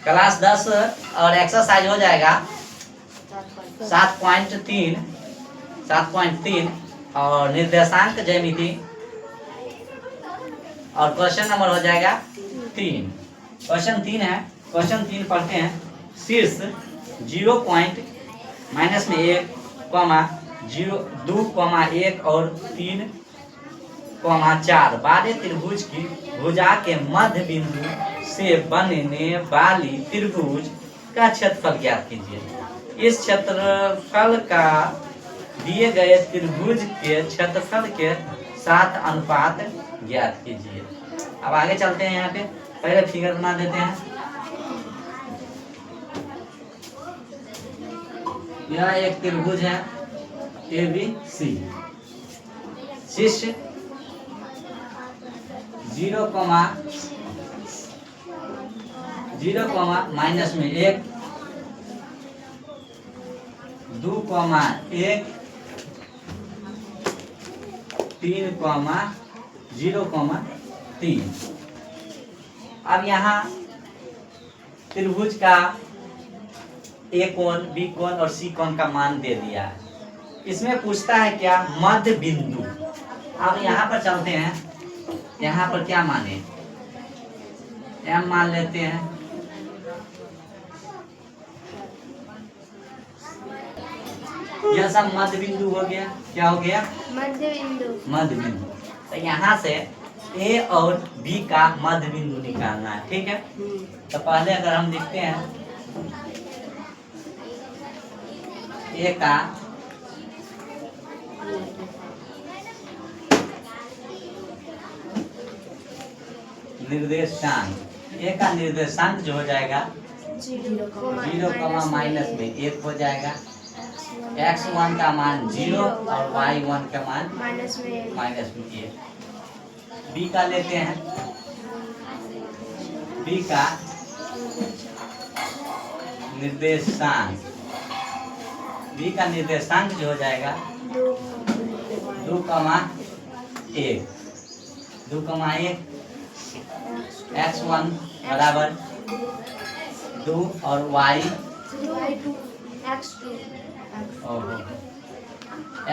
Class 10 और exercise हो जाएगा 7.3 और निर्देशांक ज्यामिति और क्वेश्चन नंबर हो जाएगा 3। क्वेश्चन 3 है। क्वेश्चन 3 पढ़ते हैं। शीर्ष 0 पॉइंट माइनस में 1, 0, 2, 1 और 3, 4 बारे त्रिभुज की भुजा के मध्य बिंदु से बनने वाली त्रिभुज का क्षेत्रफल ज्ञात कीजिए। इस क्षेत्रफल का दिए गए त्रिभुज के क्षेत्रफल के साथ अनुपात ज्ञात कीजिए। अब आगे चलते हैं। यहाँ पे पहले फिगर बना देते हैं। यह एक त्रिभुज है ABC। शीर्ष 0, माइनस में 1, 2, 1, 3, 0, 3। अब यहाँ त्रिभुज का A कोण, B कोण और C कोण का मान दे दिया है। इसमें पूछता है क्या? मध्य बिंदु। अब यहाँ पर चलते हैं। यहाँ पर क्या माने? M मान लेते हैं। यह सब मध्य बिंदु हो गया। क्या हो गया? मध्य बिंदु। मध्य बिंदु। तो यहाँ से A और B का मध्य बिंदु निकालना है। ठीक है। तो पहले अगर हम लिखते हैं A का निर्देशांक, A का निर्देशांक जो हो जाएगा 0, माइनस में 1 हो जाएगा। x1 का मान 0 और y1 का मान माइनस में 1। B का लेते हैं। B का निर्देशांक, B का निर्देशांक जो हो जाएगा 2, 1, 2, 1, x1 बराबर 2 और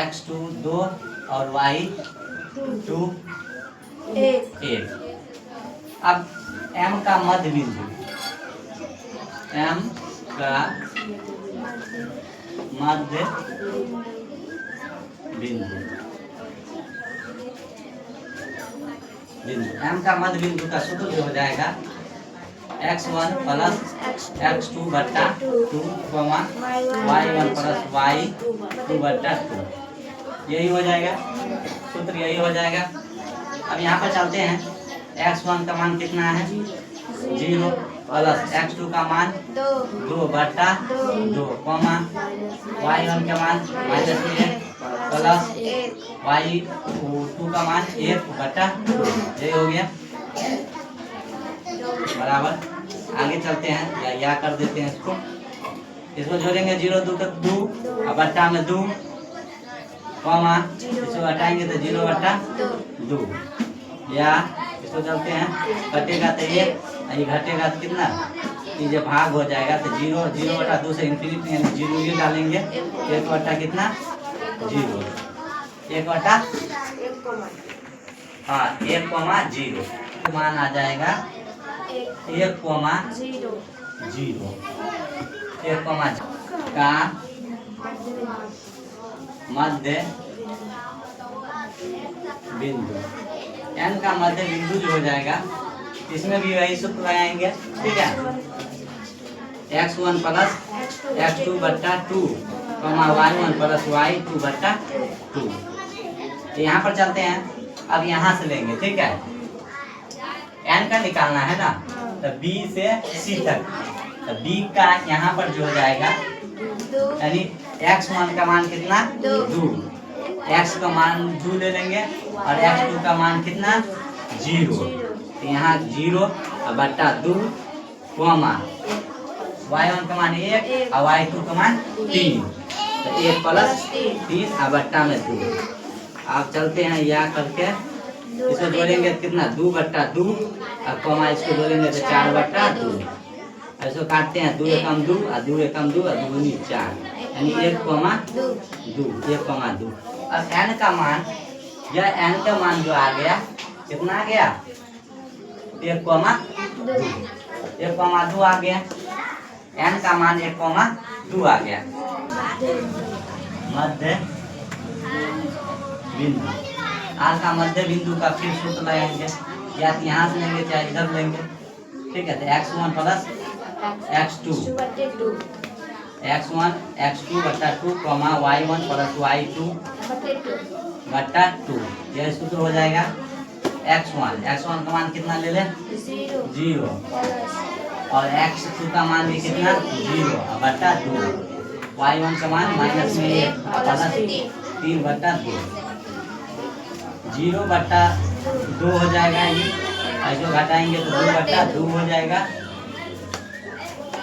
x2 2 और y2 1। अब M का मध्य बिंदु, M का मध्य बिंदु, M का मध्य बिंदु का सूत्र जो हो जाएगा x1 प्लस x2 बटा 2, y1 प्लस y2 बटा 2। यही हो जाएगा सूत्र, यही हो जाएगा। अब यहाँ पर चलते हैं। x1 का मान कितना है? 0 प्लस x2 का मान 2 बटा 2, y1 का मान माइनस 1 प्लस y2 का मान 1 बटा 2। यही हो गया बराबर। आगे चलते हैं या कर देते हैं इसको जोड़ेंगे 0, 2 तक 2 और बट्टा में 2, इसको हटाएंगे तो 0 बट्टा 2। या इसको चलते हैं, कटेगा तो ये घटेगा तो कितना? ये जब भाग हो जाएगा तो 0 बटा 2 से इन्फिनिटी यानी 0 ये डालेंगे। 1 बटा कितना? 0। 1 बटा 1, 0 मान आ जाएगा 1, 0 का मध्य बिंदु, n का मध्य बिंदु जो हो जाएगा, इसमें भी वही सूत्र लगाएंगे। ठीक है। x1 प्लस x2 बट्टा 2, y1 प्लस y2 बट्टा 2। यहाँ पर चलते हैं। अब यहाँ से लेंगे। ठीक है। n का निकालना है ना, तो B से C तक। तो B का यहाँ पर जो हो जाएगा यानी x1 का मान कितना? 2, x का मान 2 ले लेंगे और x2 का मान कितना? 0। तो यहाँ 0 बट्टा 2, y1 का मान 1 और y2 का मान 3। तो 1 प्लस 3 और बट्टा में 2। आप चलते हैं या करके इसको जोड़ेंगे कितना? 2 बट्टा 2 और कॉमा इसको जोड़ेंगे तो 4 बट्टा 2। ऐसे काटते हैं 2 एकम 2 और 2 एकम 2 और 2 दूनी 4 यानी 1 कॉमा 2 1 कॉमा 2। अब n का मान यह n का मान जो आ गया कितना आ गया 1 कॉमा 2 1 कॉमा 2 आ गया। n का मान 1 कॉमा 2 आ गया। मध्य बिंदु r का मध्य बिंदु का फिर सूत्र लगाएंगे या यहाँ से लेंगे चाहे इधर लेंगे। ठीक है तो x1 plus x2 x1 x2 बटा 2 कॉमा y1 प्लस y2 बटा 2 यह सूत्र हो जाएगा। x1 का मान कितना ले लें 0 और x2 का मान भी कितना 0 बटा 2 y1 का मान माइनस में 1 प्लस 3 बटा 2 0 बटा 2 हो जाएगा। ये ऐसे घटाएंगे तो 2 बटा 2 हो जाएगा।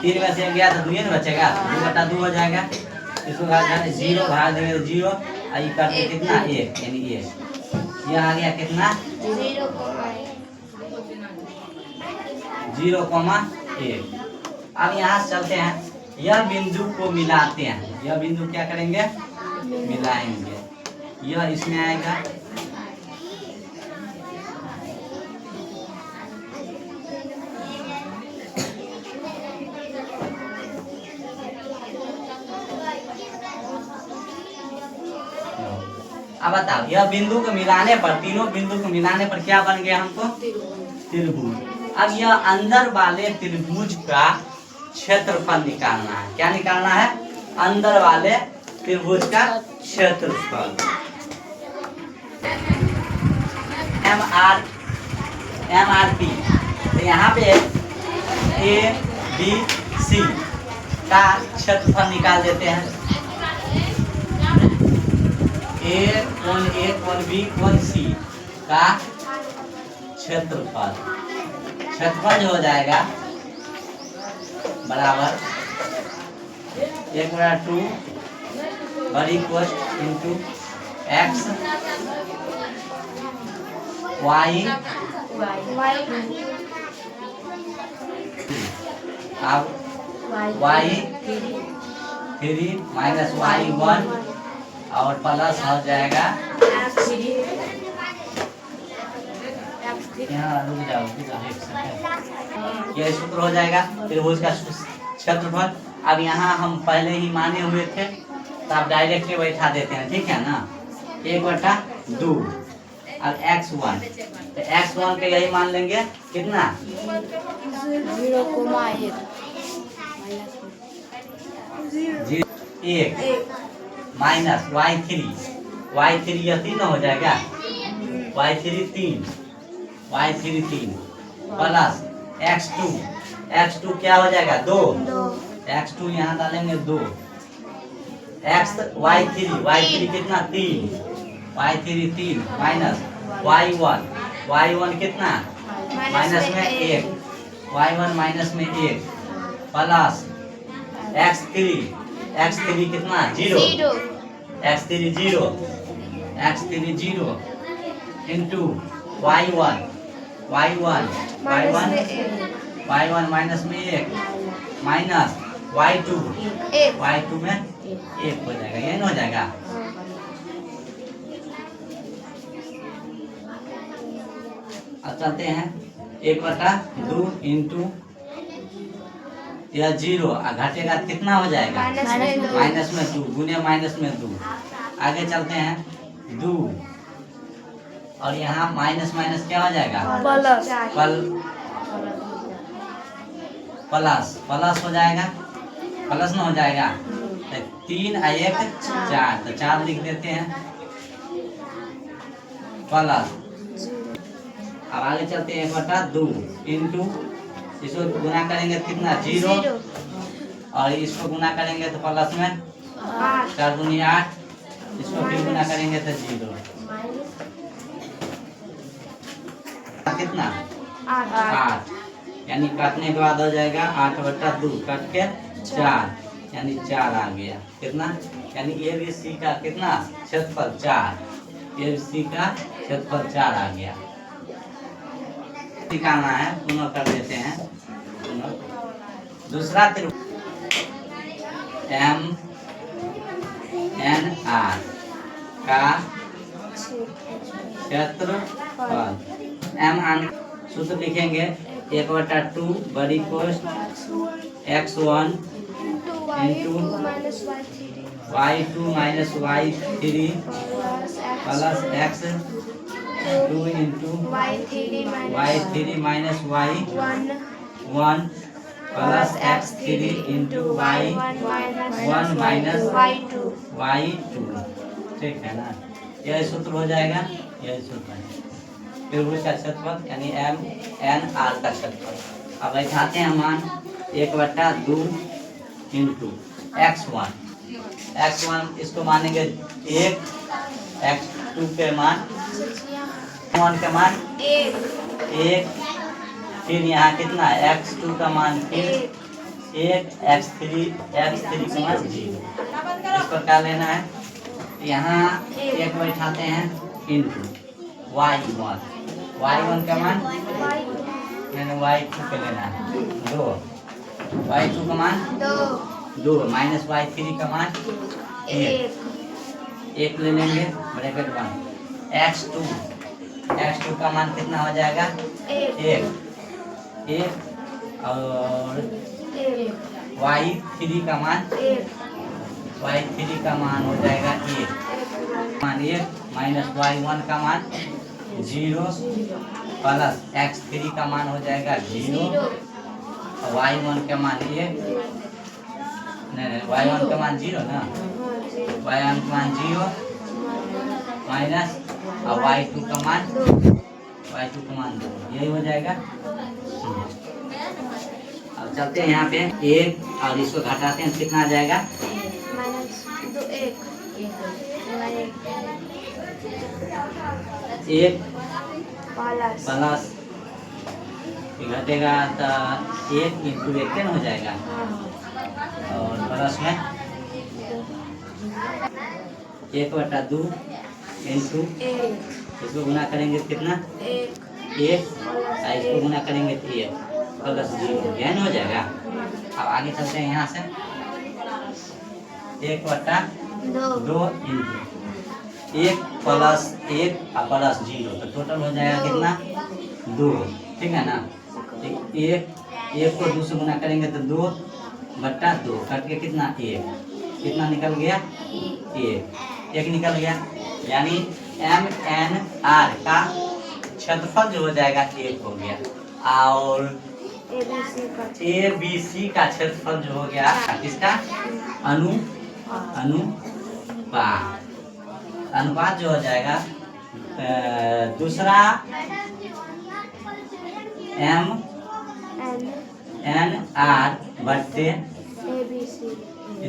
3 में से गया तो 2 नहीं बचेगा 2 बटा 2 हो जाएगा। इसको घटाने 0 भाग देंगे तो 0 आई करके कितना 1 यानी ये आ गया कितना 0,1। अब यहाँ से चलते हैं यह बिंदु को मिलाते हैं। यह बिंदु क्या करेंगे मिलाएंगे। यह इसमें आएगा अब बताओ यह बिंदु को मिलाने पर तीनों बिंदु को मिलाने पर क्या बन गया हमको त्रिभुज। अब यह अंदर वाले त्रिभुज का क्षेत्रफल निकालना है। क्या निकालना है अंदर वाले त्रिभुज का क्षेत्रफल। MRP तो यहाँ पे ABC का क्षेत्रफल निकाल देते हैं। A कोण B कोण C का क्षेत्रफल जो हो जाएगा बराबर 1/2 बड़ी कोष्ठ इंटू x y अब y3 माइनस y1 और प्लस हो जाएगा यहाँ रुक जाओ ये सूत्र हो जाएगा त्रिभुज का क्षेत्रफल। अब यहाँ हम पहले ही माने हुए थे तो आप डायरेक्टली बैठा देते हैं। ठीक है ना 1/2 अब x1 तो x1 के यही मान लेंगे कितना 1 माइनस y3 यह 3 हो जाएगा y3 3 प्लस x2 क्या हो जाएगा 2 x2 यहाँ डालेंगे 2 y3 कितना 3 माइनस y1 कितना माइनस में 1 y1 माइनस में 1 प्लस x3 कितना 0 x3 0 इंटू y1 माइनस में 1 माइनस y2 में 1 हो जाएगा। यही ना हो जाएगा। अब चलते हैं 1/2 इंटू यह 0 घटेगा कितना हो जाएगा माइनस में 2 गुने माइनस में 2। आगे चलते हैं 2 और यहाँ माइनस क्या हो जाएगा प्लस हो जाएगा प्लस ना हो जाएगा 3 और 1 4 तो 4 लिख देते हैं प्लस। अब आगे चलते हैं 1/2 इंटू इसको गुना करेंगे कितना 0 और इसको गुना करेंगे तो प्लस में 4 दूनी 8 इसको फिर गुना करेंगे तो 0 कितना 8 यानी काटने के बाद हो जाएगा 8/2 काट के 4 यानी 4 आ गया कितना यानी ABC का कितना क्षेत्रफल 4 ABC का क्षेत्रफल 4 आ गया। निकालना है पुनः कर देते हैं दूसरा त्रिभुज एम एन आर का क्षेत्रफल एम आर सूत्र लिखेंगे 1/2 बड़ी कोष्ठ x1 into y2 minus y3 plus x2 into y3 minus y1 plus x3 into y1 minus y2। ठीक है ना, यह सूत्र हो जाएगा। यह सूत्र है त्रिभुज का क्षेत्रफल यानी एम एन आर का क्षेत्रफल। अब बैठाते हैं मान 1/2 इंटू x1 इसको मानेंगे 1, x2 के मान 1 का मान 1, फिर यहाँ कितना x2 का मान फिर 1, x3 का मान 0। इस प्रकार लेना है। यहाँ 1 बैठाते हैं इंटू y1 का मान मैंने y2 के लेना है 2, y2 का मान 2 माइनस y3 का मान 1 ले लेंगे ब्रैकेट बंद। x2 का मान कितना हो जाएगा 1 और y3 का मान हो जाएगा 1 माइनस y1 का मान 0 प्लस x3 का मान हो जाएगा 0 और y1 का मान 1 नहीं y1 का मान 0 ना, y1 का मान 0 माइनस और y2 का मान 2, यही हो जाएगा। अब चलते हैं यहाँ पे 1 और इसको घटाते हैं कितना आ जाएगा एक प्लस घटेगा तो 1 इंटू 1 हो जाएगा और प्लस में 1/2 इंटू इसको गुना करेंगे कितना 1 इसको गुना करेंगे तो 1 प्लस 0 यह हो जाएगा। अब आगे चलते हैं यहाँ से 1/2 इंटू 1 प्लस 1 और प्लस 0 तो टोटल हो जाएगा कितना 2। ठीक है ना, 1 को 2 से गुना करेंगे तो 2/2 कट के कितना 1 कितना निकल गया 1 निकल गया। यानी एम एन आर का क्षेत्रफल जो हो जाएगा 1 हो गया और ए बी सी का क्षेत्रफल जो हो गया किसका अनुपात जो हो जाएगा दूसरा एम एन आर बट्टे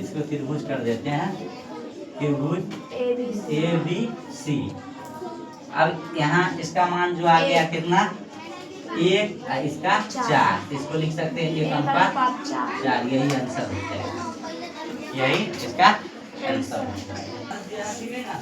इसको त्रिभुज कर देते हैं त्रिभुज ए बी सी। अब यहाँ इसका मान जो आ गया कितना 1 इसका 4 इसको लिख सकते हैं 1 अनुपात 4 यही आंसर हो जाएगा, यही इसका आंसर हो जाएगा।